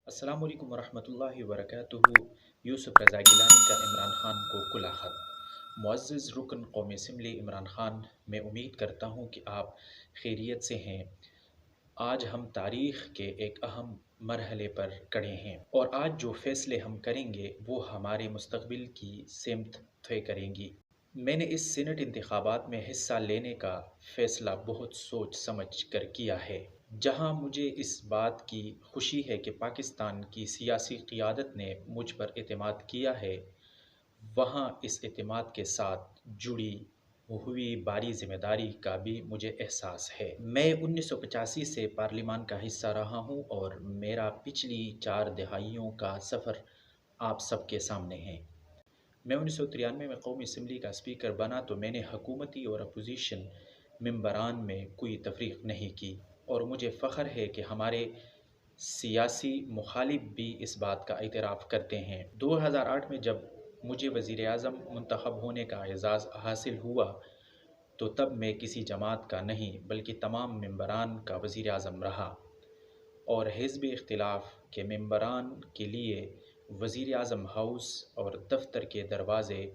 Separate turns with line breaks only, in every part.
السلام علیکم ورحمۃ اللہ وبرکاتہ۔ یوسف رضا گیلانی کا عمران خان کو کھلا خط۔ معزز رکن قومی اسمبلی عمران خان، میں امید کرتا ہوں کہ آپ خیریت سے ہیں۔ آج ہم تاریخ کے ایک اہم مرحلے پر کھڑے ہیں اور آج جو فیصلے ہم کریں گے وہ ہمارے مستقبل کی سمت طے کریں گی۔ میں نے اس سینٹ انتخابات میں حصہ لینے کا فیصلہ بہت سوچ سمجھ کر کیا ہے۔ جہاں مجھے اس بات کی خوشی ہے کہ پاکستان کی سیاسی قیادت نے مجھ پر اعتماد کیا ہے، وہاں اس اعتماد کے ساتھ جڑی ہوئی بھاری ذمہ داری کا بھی مجھے احساس ہے۔ میں 1985 سے پارلیمان کا حصہ رہا ہوں اور میرا پچھلی 4 دہائیوں کا سفر آپ سب کے سامنے ہے۔ میں 1993 میں قومی اسمبلی کا اسپیکر بنا تو میں نے حکومتی اور اپوزیشن ممبران میں کوئی تفریق نہیں کی، اور مجھے فخر ہے کہ ہمارے سیاسی مخالف بھی اس بات کا اعتراف کرتے ہیں۔ 2008 میں جب مجھے وزیر اعظم منتخب ہونے کا اعزاز حاصل ہوا تو تب میں کسی جماعت کا نہیں بلکہ تمام ممبران کا وزیر اعظم رہا، اور حزب اختلاف کے ممبران کے لیے وزیر اعظم ہاؤس اور دفتر کے دروازے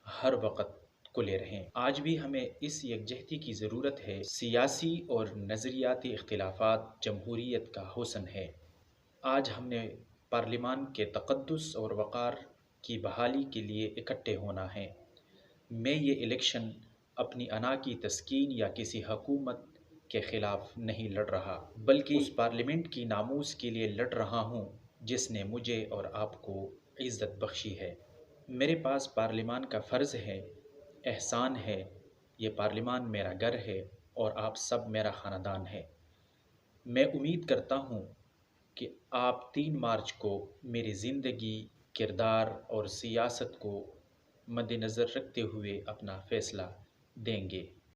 ہر وقت کھلے رہیں۔ آج بھی ہمیں اس یکجہتی کی ضرورت ہے۔ سیاسی اور نظریاتی اختلافات جمہوریت کا حسن ہے۔ آج ہم نے پارلیمان کے تقدس اور وقار کی بحالی کے لیے اکٹھے ہونا ہے۔ میں یہ الیکشن اپنی انا کی تسکین یا کسی حکومت کے خلاف نہیں لڑ رہا، بلکہ اس پارلیمنٹ کی ناموس کے لیے لڑ رہا ہوں جس نے مجھے اور آپ کو عزت بخشی ہے۔ میرے پاس پارلیمان کا فرض ہے، احسان ہے۔ یہ پارلیمان میرا گھر ہے اور آپ سب میرا خاندان ہے۔ میں امید کرتا ہوں کہ آپ 3 مارچ کو میری زندگی، کردار اور سیاست کو مد نظر رکھتے ہوئے اپنا فیصلہ دیں گے۔